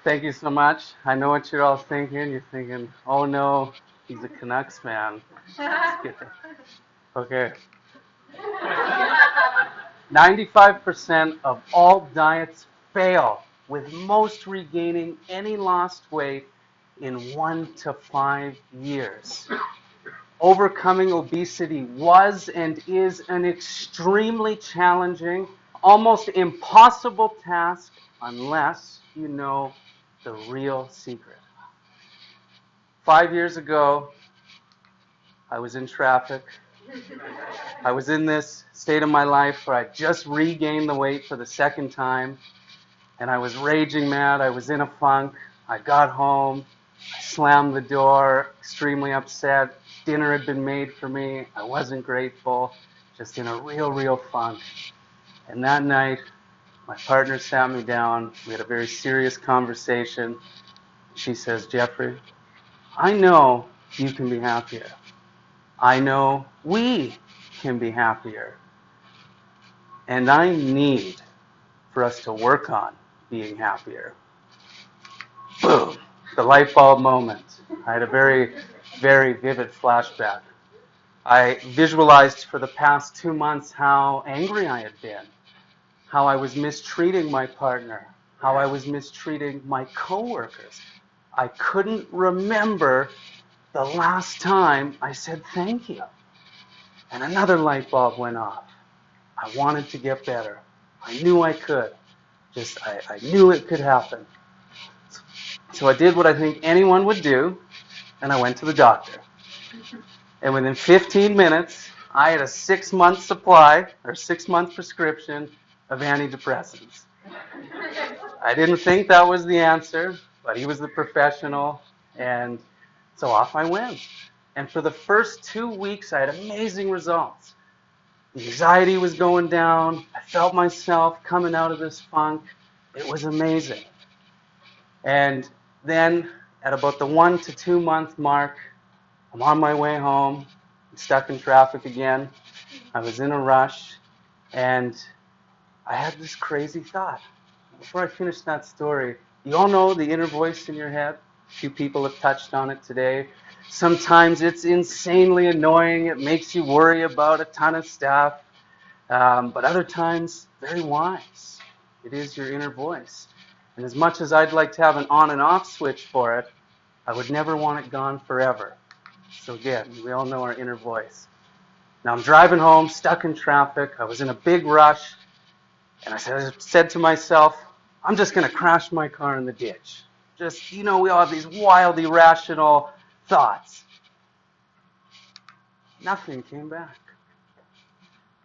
Thank you so much. I know what you're all thinking. You're thinking, oh no, he's a Canucks fan. Okay. 95% of all diets fail, with most regaining any lost weight in 1 to 5 years. Overcoming obesity was and is an extremely challenging, almost impossible task unless you know the real secret. 5 years ago, I was in traffic. I was in this state of my life where I just regained the weight for the second time, and I was raging mad. I was in a funk. I got home. I slammed the door, extremely upset. Dinner had been made for me. I wasn't grateful, just in a real funk. And that night, my partner sat me down. We had a very serious conversation. She says, Jeffrey, I know you can be happier. I know we can be happier. And I need for us to work on being happier. Boom. The light bulb moment. I had a very vivid flashback. I visualized for the past 2 months how angry I had been, how I was mistreating my partner, how I was mistreating my coworkers. I couldn't remember the last time I said thank you. And another light bulb went off. I wanted to get better. I knew I could. I knew it could happen. So I did what I think anyone would do, and I went to the doctor. And within 15 minutes, I had a 6-month supply, or 6-month prescription of antidepressants. I didn't think that was the answer, but he was the professional, and so off I went. And for the first 2 weeks, I had amazing results. The anxiety was going down. I felt myself coming out of this funk. It was amazing. And then at about the 1 to 2 month mark, I'm on my way home. I'm stuck in traffic again. I was in a rush, and I had this crazy thought. Before I finish that story, you all know the inner voice in your head? A few people have touched on it today. Sometimes it's insanely annoying. It makes you worry about a ton of stuff. But other times, very wise. It is your inner voice. And as much as I'd like to have an on and off switch for it, I would never want it gone forever. So again, we all know our inner voice. Now I'm driving home, stuck in traffic. I was in a big rush. And I said to myself, I'm just going to crash my car in the ditch. Just, we all have these wild, irrational thoughts. Nothing came back.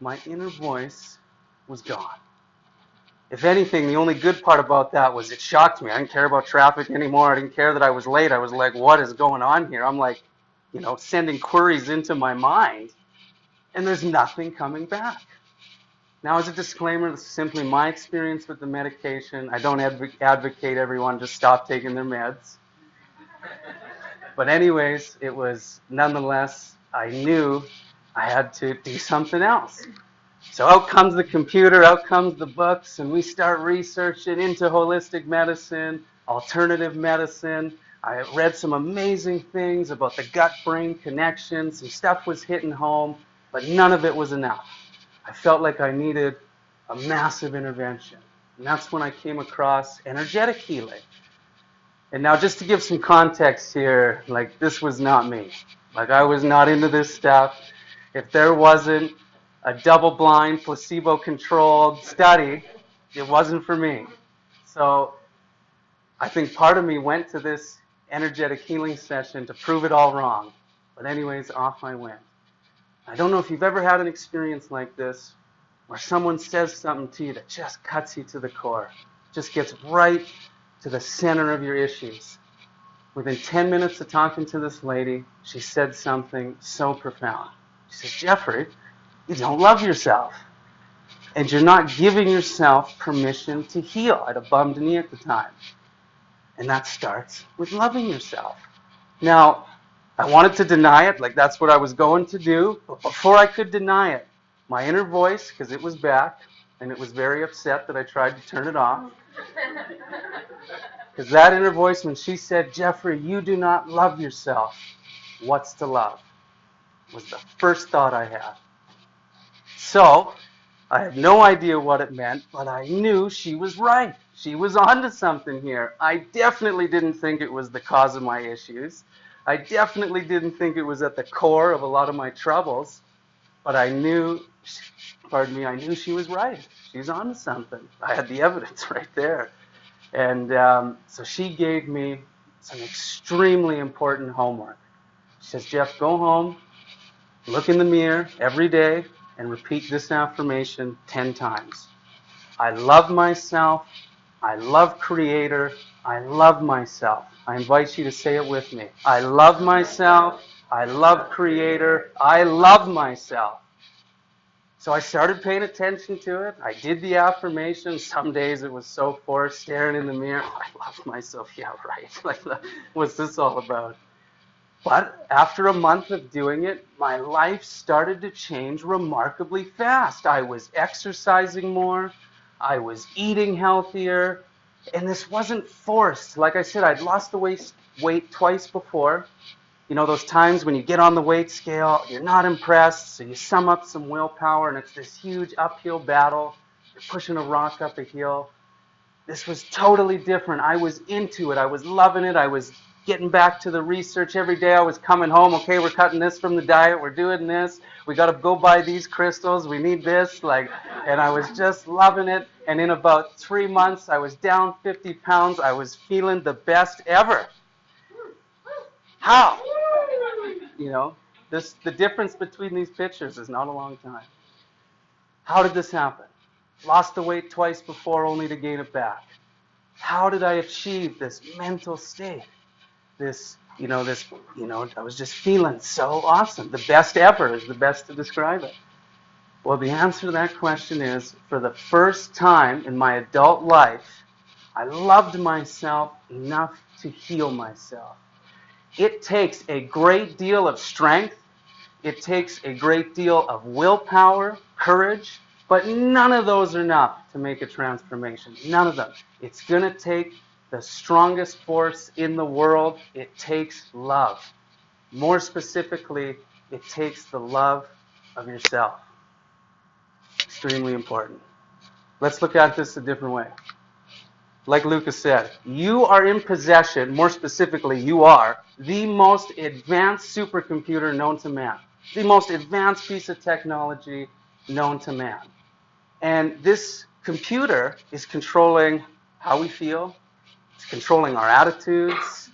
My inner voice was gone. If anything, the only good part about that was it shocked me. I didn't care about traffic anymore. I didn't care that I was late. I was like, what is going on here? I'm like, sending queries into my mind, and there's nothing coming back. Now, as a disclaimer, this is simply my experience with the medication. I don't advocate everyone just stop taking their meds. But anyways, it was nonetheless, I knew I had to do something else. So out comes the computer, out comes the books, and we start researching into holistic medicine, alternative medicine. I read some amazing things about the gut-brain connection. Some stuff was hitting home, but none of it was enough. I felt like I needed a massive intervention. And that's when I came across energetic healing. And now just to give some context here, this was not me. I was not into this stuff. If there wasn't a double-blind, placebo-controlled study, it wasn't for me. So I think part of me went to this energetic healing session to prove it all wrong. But anyways, off I went. I don't know if you've ever had an experience like this where someone says something to you that just cuts you to the core, just gets right to the center of your issues. Within 10 minutes of talking to this lady, she said something so profound. She says, Jeffrey, you don't love yourself. And you're not giving yourself permission to heal. I had a bummed knee at the time. And that starts with loving yourself. Now, I wanted to deny it, that's what I was going to do. But before I could deny it, my inner voice, because it was back, and it was very upset that I tried to turn it off, Because that inner voice, when she said, Jeffrey, you do not love yourself, what's to love? Was the first thought I had. So, I had no idea what it meant, but I knew she was right. She was onto something here. I definitely didn't think it was the cause of my issues. I definitely didn't think it was at the core of a lot of my troubles, but I knew, I knew she was right. She's onto something. I had the evidence right there. And so she gave me some extremely important homework. She says, Jeff, go home, look in the mirror every day, and repeat this affirmation 10 times. I love myself. I love Creator. I love myself. I invite you to say it with me. I love myself. I love Creator. I love myself. So I started paying attention to it. I did the affirmation. Some days it was so forced, staring in the mirror. I love myself. Yeah, right. Like, what's this all about? But after a month of doing it, my life started to change remarkably fast. I was exercising more. I was eating healthier. And this wasn't forced. Like I said, I'd lost the weight twice before. You know, those times when you get on the weight scale, you're not impressed, so you sum up some willpower, and it's this huge uphill battle. You're pushing a rock up a hill. This was totally different. I was into it. I was loving it. I was getting back to the research every day. I was coming home. Okay, we're cutting this from the diet. We're doing this. We got to go buy these crystals. We need this. And I was just loving it. And in about 3 months, I was down 50 pounds. I was feeling the best ever. How? You know, the difference between these pictures is not a long time. How did this happen? Lost the weight twice before only to gain it back. How did I achieve this mental state? I was just feeling so awesome. The best ever is the best to describe it. Well, the answer to that question is, for the first time in my adult life, I loved myself enough to heal myself. It takes a great deal of strength. It takes a great deal of willpower, courage, but none of those are enough to make a transformation. None of them. It's going to take the strongest force in the world. It takes love. More specifically, it takes the love of yourself. Extremely important. Let's look at this a different way. Like Lucas said, you are in possession, more specifically, you are the most advanced supercomputer known to man. The most advanced piece of technology known to man. And this computer is controlling how we feel. It's controlling our attitudes.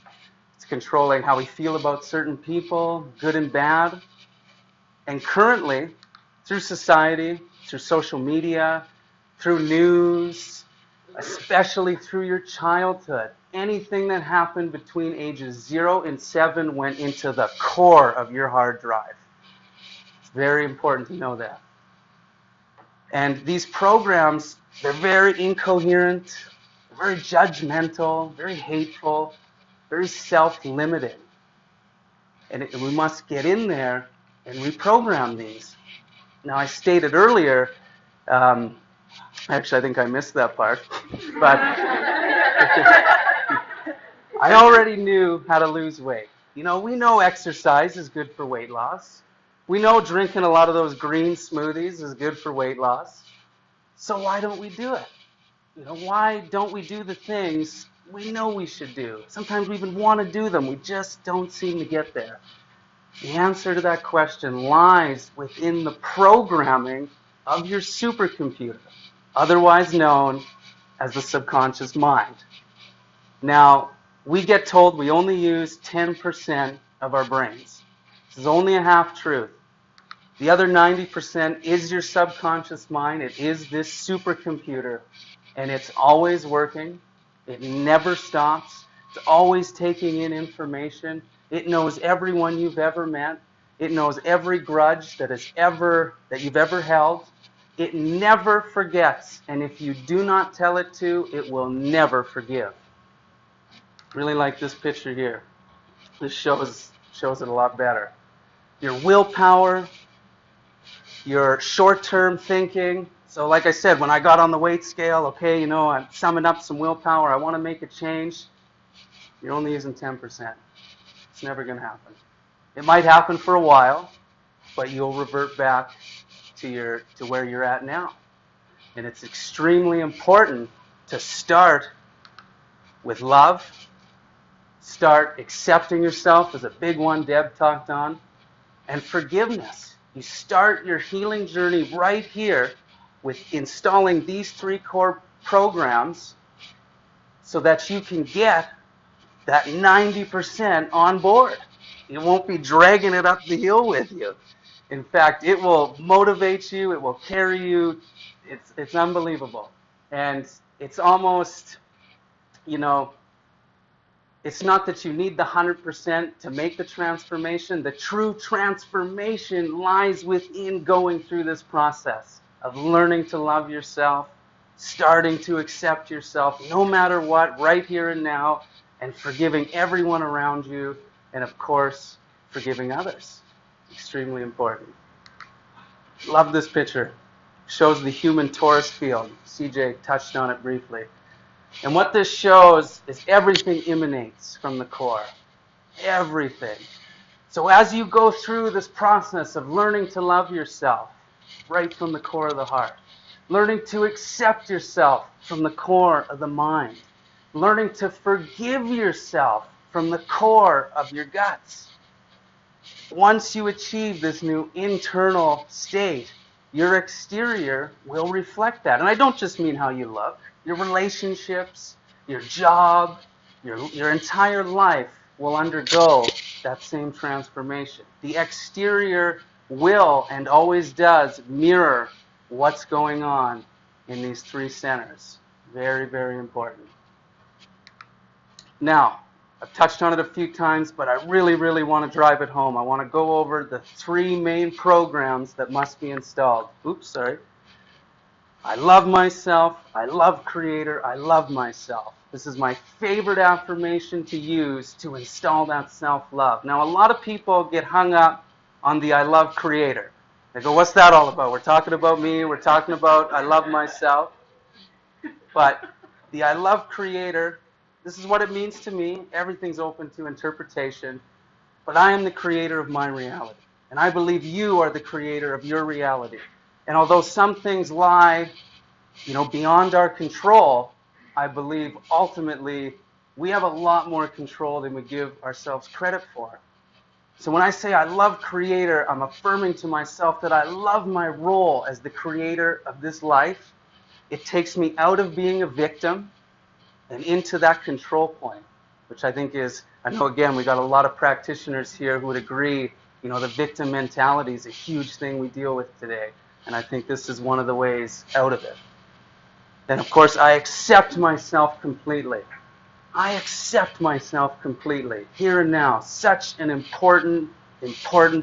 It's controlling how we feel about certain people, good and bad. And currently, through society, through social media, through news, especially through your childhood, anything that happened between ages 0 and 7 went into the core of your hard drive. It's very important to know that. And these programs, they're very incoherent, very judgmental, very hateful, very self-limiting. And we must get in there and reprogram these. Now, I stated earlier, actually, I think I missed that part. But I already knew how to lose weight. You know, we know exercise is good for weight loss. We know drinking a lot of those green smoothies is good for weight loss. So why don't we do it? You know, why don't we do the things we know we should do? Sometimes we even want to do them. We just don't seem to get there. The answer to that question lies within the programming of your supercomputer, otherwise known as the subconscious mind. Now, we get told we only use 10% of our brains. This is only a half-truth. The other 90% is your subconscious mind. It is this supercomputer, and it's always working. It never stops. It's always taking in information. It knows everyone you've ever met. It knows every grudge that you've ever held. It never forgets, and if you do not tell it to, it will never forgive. Really like this picture here. This shows it a lot better. Your willpower, your short-term thinking, So like I said, when I got on the weight scale, okay, I'm summing up some willpower, I want to make a change, you're only using 10%. It's never going to happen. It might happen for a while, but you'll revert back to where you're at now. And it's extremely important to start with love, start accepting yourself is a big one Deb talked on, and forgiveness. You start your healing journey right here with installing these 3 core programs so that you can get that 90% on board. You won't be dragging it up the hill with you. In fact, it will motivate you, it will carry you. It's unbelievable. And it's almost, it's not that you need the 100% to make the transformation. The true transformation lies within going through this process of learning to love yourself, starting to accept yourself no matter what, right here and now, and forgiving everyone around you, and of course, forgiving others. Extremely important. Love this picture. Shows the human torus field. CJ touched on it briefly. And what this shows is everything emanates from the core. Everything. So as you go through this process of learning to love yourself, right from the core of the heart, learning to accept yourself from the core of the mind, learning to forgive yourself from the core of your guts. Once you achieve this new internal state, your exterior will reflect that. And I don't just mean how you look. Your relationships, your job, your entire life will undergo that same transformation. The exterior will and always does mirror what's going on in these 3 centers. Very, very important. Now, I've touched on it a few times, but I really, really want to drive it home. I want to go over the 3 main programs that must be installed. Oops, sorry. I love myself, I love Creator, I love myself. This is my favorite affirmation to use to install that self-love. Now, a lot of people get hung up on the I love Creator. They go, what's that all about? We're talking about me, we're talking about I love myself. But the I love Creator, this is what it means to me. Everything's open to interpretation. But I am the creator of my reality. And I believe you are the creator of your reality. And although some things lie, beyond our control, I believe ultimately we have a lot more control than we give ourselves credit for. So when I say I love Creator, I'm affirming to myself that I love my role as the creator of this life. It takes me out of being a victim and into that control point, which I think is, I know again, we got a lot of practitioners here who would agree, the victim mentality is a huge thing we deal with today. And I think this is one of the ways out of it. Then, of course, I accept myself completely. I accept myself completely, here and now. Such an important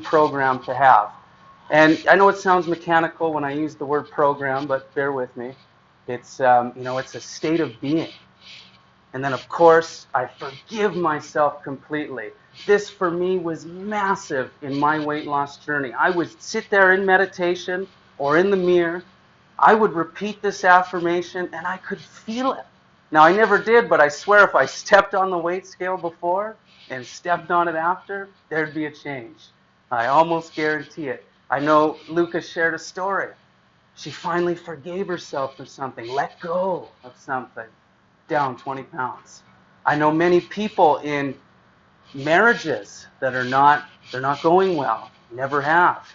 program to have. And I know it sounds mechanical when I use the word program, but bear with me. It's, it's a state of being. And then, of course, I forgive myself completely. This, for me, was massive in my weight loss journey. I would sit there in meditation or in the mirror. I would repeat this affirmation, and I could feel it. Now, I never did, but I swear if I stepped on the weight scale before and stepped on it after, there'd be a change. I almost guarantee it. I know Luca shared a story. She finally forgave herself for something, let go of something, down 20 pounds. I know many people in marriages that they're not going well, never have.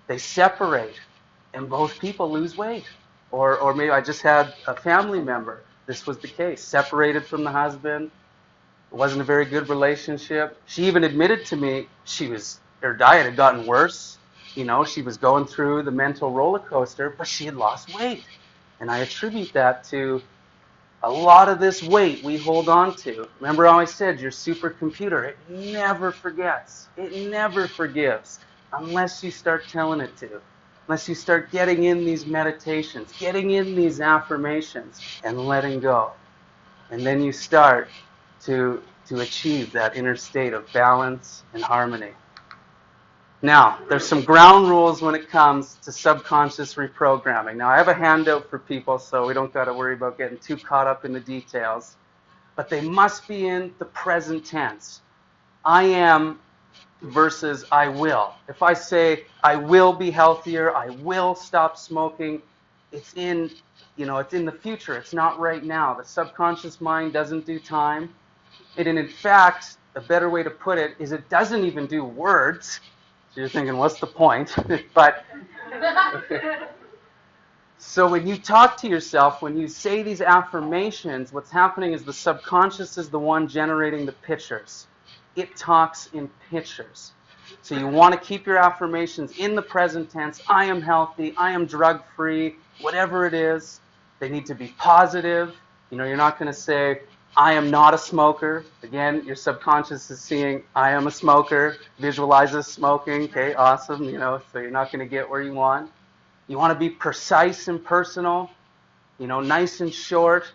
They separate, and both people lose weight. Or maybe I just had a family member, this was the case, separated from the husband. It wasn't a very good relationship. She even admitted to me her diet had gotten worse. She was going through the mental roller coaster, but she had lost weight. And I attribute that to a lot of this weight we hold on to. Remember how I said your supercomputer, it never forgets. It never forgives unless you start telling it to. Unless you start getting in these meditations, getting in these affirmations, and letting go. And then you start to achieve that inner state of balance and harmony. Now, there's some ground rules when it comes to subconscious reprogramming. Now, I have a handout for people, so we don't got to worry about getting too caught up in the details. But they must be in the present tense. I am versus I will. If I say I will be healthier, I will stop smoking, it's in the future. It's not right now. The subconscious mind doesn't do time. And in fact, a better way to put it is it doesn't even do words. So you're thinking, what's the point? But so when you talk to yourself, when you say these affirmations, what's happening is the subconscious is the one generating the pictures. It talks in pictures. So you want to keep your affirmations in the present tense. I am healthy. I am drug-free. Whatever it is, they need to be positive. You're not going to say, I am not a smoker. Again, your subconscious is seeing, I am a smoker. Visualizes smoking. Okay, awesome. So you're not going to get where you want. You want to be precise and personal. Nice and short.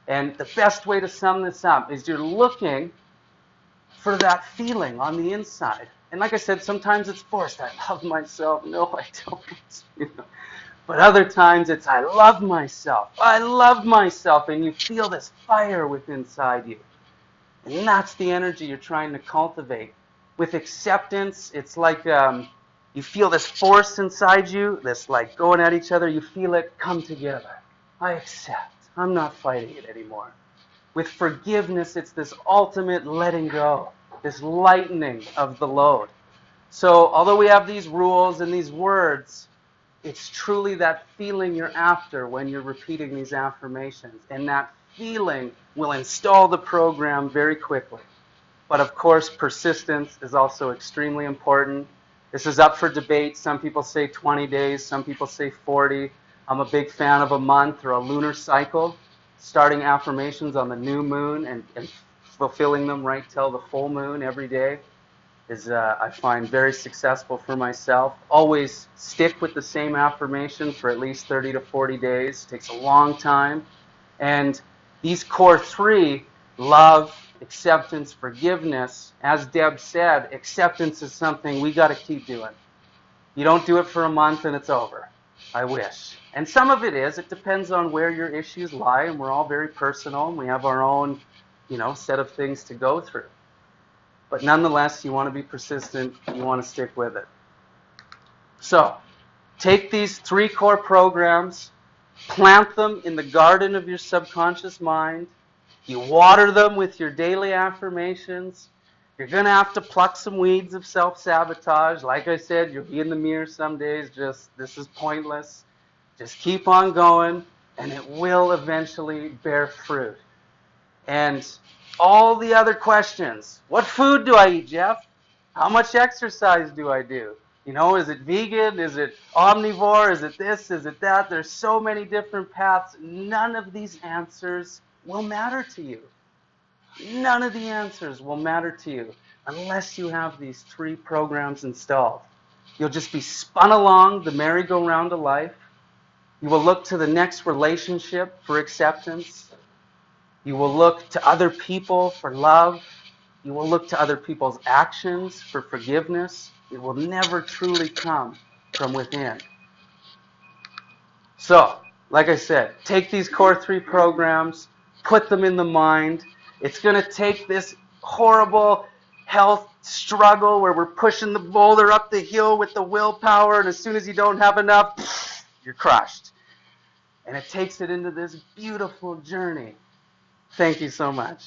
And the best way to sum this up is you're looking for that feeling on the inside. And like I said, sometimes it's forced. I love myself. No, I don't. But other times it's I love myself. I love myself. And you feel this fire within inside you. And that's the energy you're trying to cultivate. With acceptance, it's like you feel this force inside you, this like going at each other. You feel it come together. I accept. I'm not fighting it anymore. With forgiveness, it's this ultimate letting go, this lightening of the load. So although we have these rules and these words, it's truly that feeling you're after when you're repeating these affirmations. And that feeling will install the program very quickly. But of course, persistence is also extremely important. This is up for debate. Some people say 20 days, some people say 40. I'm a big fan of a month or a lunar cycle. Starting affirmations on the new moon and fulfilling them right till the full moon every day is, I find, very successful for myself. Always stick with the same affirmation for at least 30 to 40 days. It takes a long time. And these core three, love, acceptance, forgiveness, as Deb said, acceptance is something we got to keep doing. You don't do it for a month and it's over. I wish. And some of it is. It depends on where your issues lie, and we're all very personal, and we have our own, set of things to go through. But nonetheless, you want to be persistent. You want to stick with it. So, take these three core programs, plant them in the garden of your subconscious mind. You water them with your daily affirmations. You're going to have to pluck some weeds of self-sabotage. Like I said, you'll be in the mirror some days, this is pointless. Just keep on going, and it will eventually bear fruit. And all the other questions. What food do I eat, Jeff? How much exercise do I do? Is it vegan? Is it omnivore? Is it this? Is it that? There's so many different paths. None of these answers will matter to you. None of the answers will matter to you unless you have these three programs installed. You'll just be spun along the merry-go-round of life. You will look to the next relationship for acceptance. You will look to other people for love. You will look to other people's actions for forgiveness. It will never truly come from within. So, like I said, take these core three programs, put them in the mind. It's going to take this horrible health struggle where we're pushing the boulder up the hill with the willpower, and as soon as you don't have enough, you're crushed. And it takes it into this beautiful journey. Thank you so much.